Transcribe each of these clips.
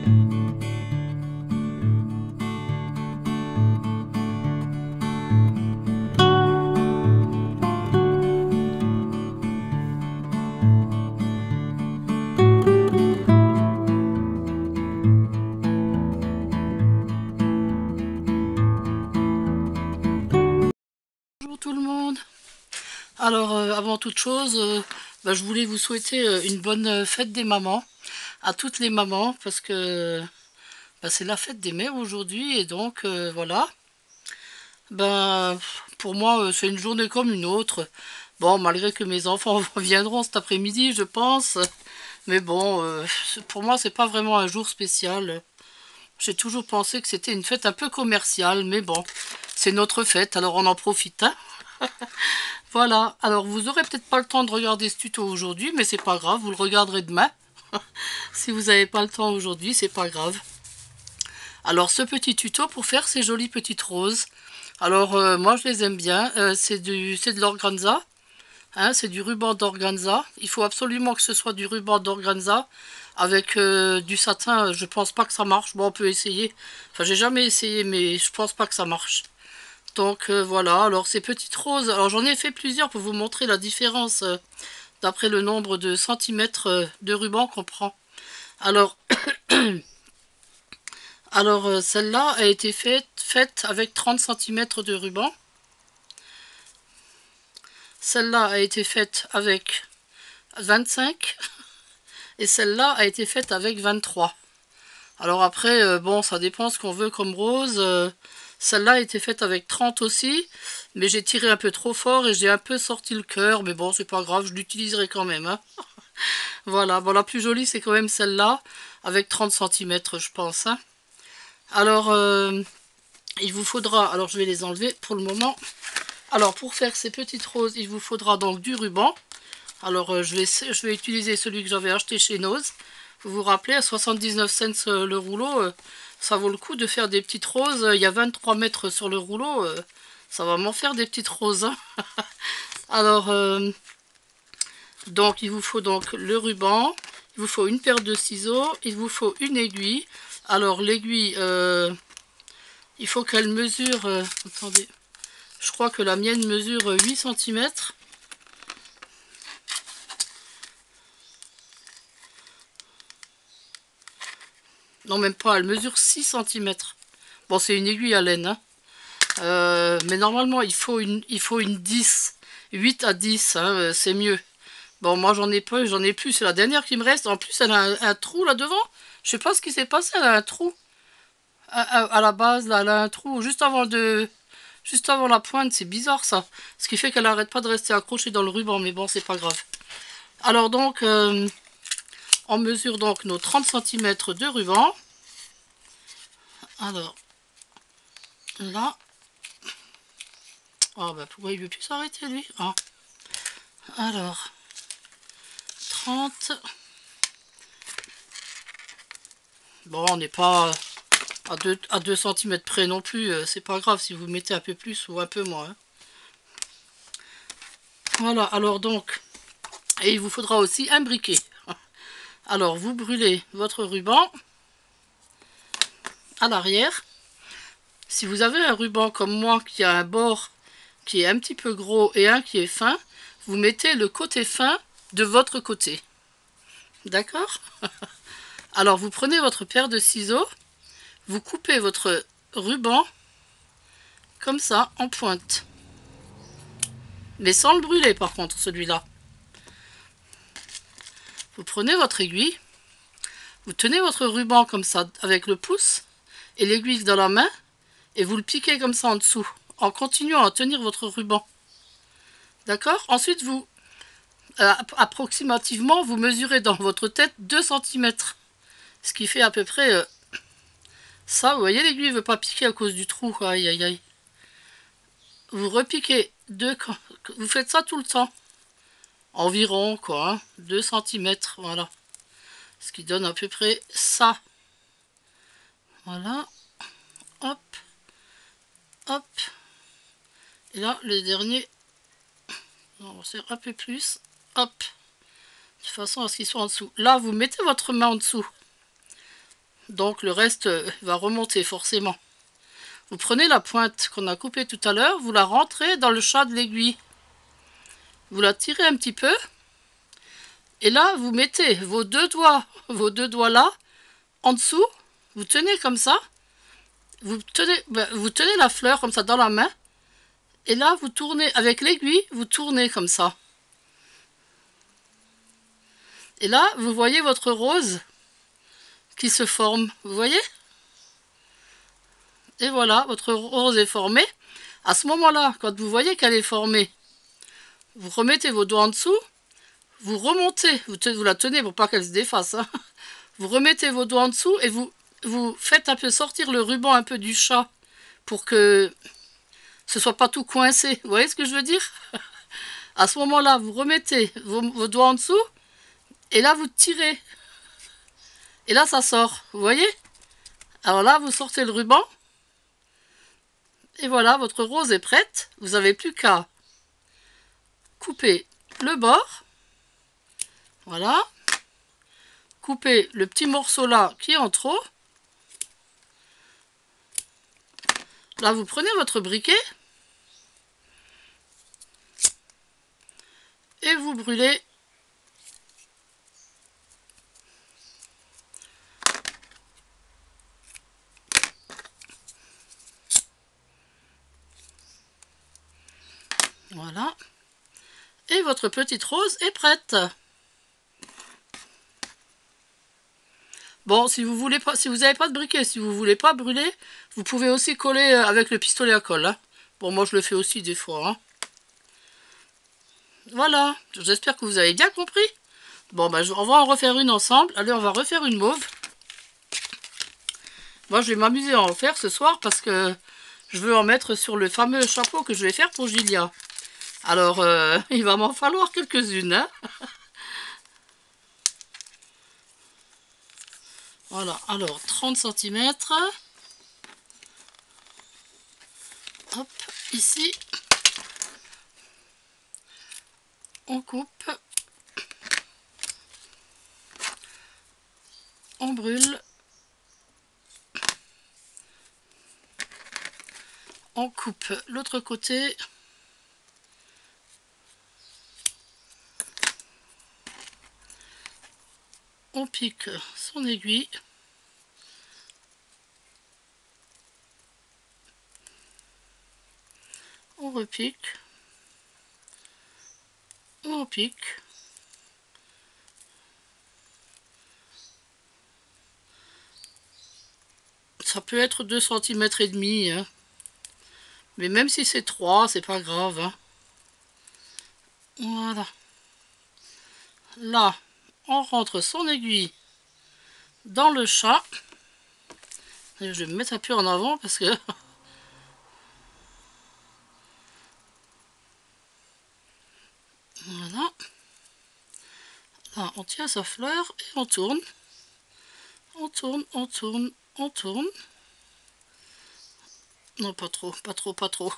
Bonjour tout le monde. Alors avant toute chose, je voulais vous souhaiter une bonne fête des mamans à toutes les mamans parce que c'est la fête des mères aujourd'hui et donc voilà. Pour moi c'est une journée comme une autre. Bon, malgré que mes enfants reviendront cet après-midi je pense, mais bon pour moi c'est pas vraiment un jour spécial. J'ai toujours pensé que c'était une fête un peu commerciale, mais bon, c'est notre fête alors on en profite, hein. Voilà, alors vous aurez peut-être pas le temps de regarder ce tuto aujourd'hui, mais c'est pas grave, vous le regarderez demain. Si vous n'avez pas le temps aujourd'hui, c'est pas grave. Alors ce petit tuto pour faire ces jolies petites roses. Alors moi je les aime bien, c'est de l'organza, hein, c'est du ruban d'organza. Il faut absolument que ce soit du ruban d'organza. Avec du satin, je pense pas que ça marche. Bon, on peut essayer. Enfin, j'ai jamais essayé, mais je pense pas que ça marche. Donc voilà, alors ces petites roses, alors j'en ai fait plusieurs pour vous montrer la différence d'après le nombre de centimètres de ruban qu'on prend. Alors, celle-là a été faite avec 30 centimètres de ruban. Celle-là a été faite avec 25 et celle-là a été faite avec 23. Alors après, bon, ça dépend ce qu'on veut comme rose. Celle-là a été faite avec 30 aussi, mais j'ai tiré un peu trop fort et j'ai un peu sorti le cœur. Mais bon, c'est pas grave, je l'utiliserai quand même, hein. Voilà, bon, la plus jolie, c'est quand même celle-là, avec 30 centimètres, je pense, hein. Alors, il vous faudra... Alors, je vais les enlever pour le moment. Alors, pour faire ces petites roses, il vous faudra donc du ruban. Alors, je vais utiliser celui que j'avais acheté chez Nose. Vous vous rappelez, à 79 cents le rouleau, ça vaut le coup de faire des petites roses. Il y a 23 mètres sur le rouleau, ça va m'en faire des petites roses, hein. Alors, donc il vous faut donc le ruban, il vous faut une paire de ciseaux, il vous faut une aiguille. Alors l'aiguille, il faut qu'elle mesure, attendez, je crois que la mienne mesure 8 centimètres. Non, même pas, elle mesure 6 centimètres. Bon, c'est une aiguille à laine, hein. Mais normalement, il faut une 10. 8 à 10, hein, c'est mieux. Bon, moi, j'en ai pas, j'en ai plus. C'est la dernière qui me reste. En plus, elle a un trou là devant. Je sais pas ce qui s'est passé. Elle a un trou. À la base, là, elle a un trou juste avant la pointe. C'est bizarre, ça. Ce qui fait qu'elle n'arrête pas de rester accrochée dans le ruban. Mais bon, c'est pas grave. Alors, donc, on mesure donc nos 30 centimètres de ruban. Alors, là. Oh, bah, pourquoi il veut plus s'arrêter, lui? Ah. Alors, 30. Bon, on n'est pas à 2 cm près non plus. C'est pas grave si vous mettez un peu plus ou un peu moins, hein. Voilà, alors donc, et il vous faudra aussi un briquet. Alors, vous brûlez votre ruban à l'arrière. Si vous avez un ruban comme moi qui a un bord qui est un petit peu gros et un qui est fin, vous mettez le côté fin de votre côté. D'accord? Alors, vous prenez votre paire de ciseaux, vous coupez votre ruban comme ça en pointe. Mais sans le brûler par contre, celui-là. Vous prenez votre aiguille, vous tenez votre ruban comme ça avec le pouce et l'aiguille dans la main et vous le piquez comme ça en dessous en continuant à tenir votre ruban. D'accord? Ensuite, vous, approximativement, vous mesurez dans votre tête 2 cm. Ce qui fait à peu près ça. Vous voyez, l'aiguille ne veut pas piquer à cause du trou. Aïe, aïe, aïe. Vous repiquez vous faites ça tout le temps. Environ, quoi, hein, 2 cm, voilà. Ce qui donne à peu près ça. Voilà. Hop. Hop. Et là, le dernier, on va faire un peu plus. Hop. De façon à ce qu'il soit en dessous. Là, vous mettez votre main en dessous. Donc le reste va remonter forcément. Vous prenez la pointe qu'on a coupée tout à l'heure, vous la rentrez dans le chat de l'aiguille. Vous la tirez un petit peu. Et là, vous mettez vos deux doigts là, en dessous. Vous tenez comme ça. Vous tenez la fleur comme ça dans la main. Et là, vous tournez avec l'aiguille, vous tournez comme ça. Et là, vous voyez votre rose qui se forme. Vous voyez? Et voilà, votre rose est formée. À ce moment-là, quand vous voyez qu'elle est formée, vous remettez vos doigts en dessous, vous remontez, vous la tenez pour pas qu'elle se défasse. Hein. Vous remettez vos doigts en dessous et vous faites un peu sortir le ruban un peu du chat pour que ce soit pas tout coincé. Vous voyez ce que je veux dire? À ce moment-là, vous remettez vos doigts en dessous et là, vous tirez. Et là, ça sort. Vous voyez? Alors là, vous sortez le ruban. Et voilà, votre rose est prête. Vous n'avez plus qu'à couper le bord. Voilà. Couper le petit morceau là qui est en trop. Là, vous prenez votre briquet. Et vous brûlez. Voilà. Et votre petite rose est prête. Bon, si vous voulez pas, si vous n'avez pas de briquet, si vous voulez pas brûler, vous pouvez aussi coller avec le pistolet à colle. Hein. Bon, moi je le fais aussi des fois. Hein. Voilà, j'espère que vous avez bien compris. Bon, ben, on va en refaire une ensemble. Allez, on va refaire une mauve. Moi, je vais m'amuser à en faire ce soir parce que je veux en mettre sur le fameux chapeau que je vais faire pour Gilia. Alors, il va m'en falloir quelques-unes. Hein. Voilà, alors 30 cm. Hop, ici. On coupe. On brûle. On coupe l'autre côté. On pique son aiguille. On repique. On pique. Ça peut être 2 cm et demi. Hein. Mais même si c'est 3, c'est pas grave. Hein. Voilà. Là, on rentre son aiguille dans le chat. Et je vais me mettre un peu en avant parce que... Voilà. Là, on tient sa fleur et on tourne. On tourne, on tourne, on tourne. Non, pas trop, pas trop, pas trop.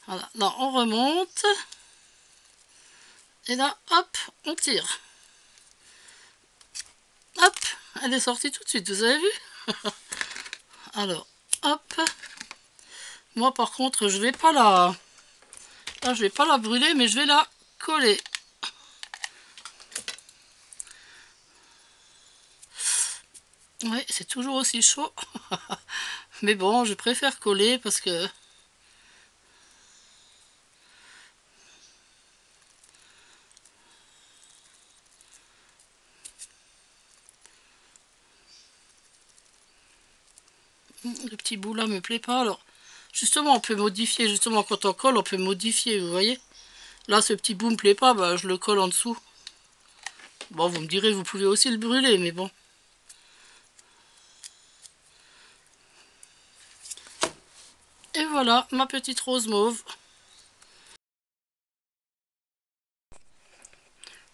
Voilà. Là, on remonte. Et là, hop, on tire. Hop, elle est sortie tout de suite, vous avez vu? Alors, hop. Moi, par contre, je vais pas la... Là, je vais pas la brûler, mais je vais la coller. Oui, c'est toujours aussi chaud. Mais bon, je préfère coller parce que... Le petit bout là me plaît pas. Alors, justement, on peut modifier. Justement, quand on colle, on peut modifier, vous voyez. Là, ce petit bout me plaît pas, bah, je le colle en dessous. Bon, vous me direz, vous pouvez aussi le brûler, mais bon. Et voilà, ma petite rose mauve.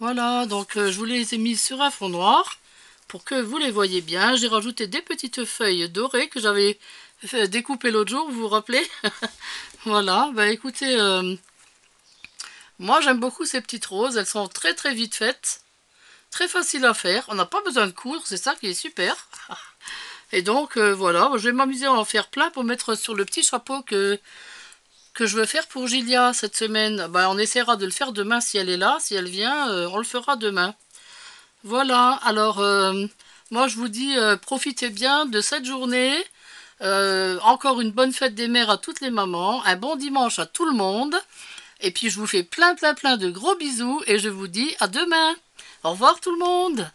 Voilà, donc je vous les ai mises sur un fond noir pour que vous les voyez bien. J'ai rajouté des petites feuilles dorées que j'avais découpées l'autre jour, vous vous rappelez? Voilà, bah écoutez, moi j'aime beaucoup ces petites roses, elles sont très très vite faites. Très facile à faire. On n'a pas besoin de coudre, c'est ça qui est super. Et donc, voilà, je vais m'amuser à en faire plein pour mettre sur le petit chapeau que je veux faire pour Gilia cette semaine. Bah, on essaiera de le faire demain si elle est là. Si elle vient, on le fera demain. Voilà, alors moi je vous dis profitez bien de cette journée. Encore une bonne fête des mères à toutes les mamans. Un bon dimanche à tout le monde. Et puis je vous fais plein plein plein de gros bisous et je vous dis à demain. Au revoir tout le monde.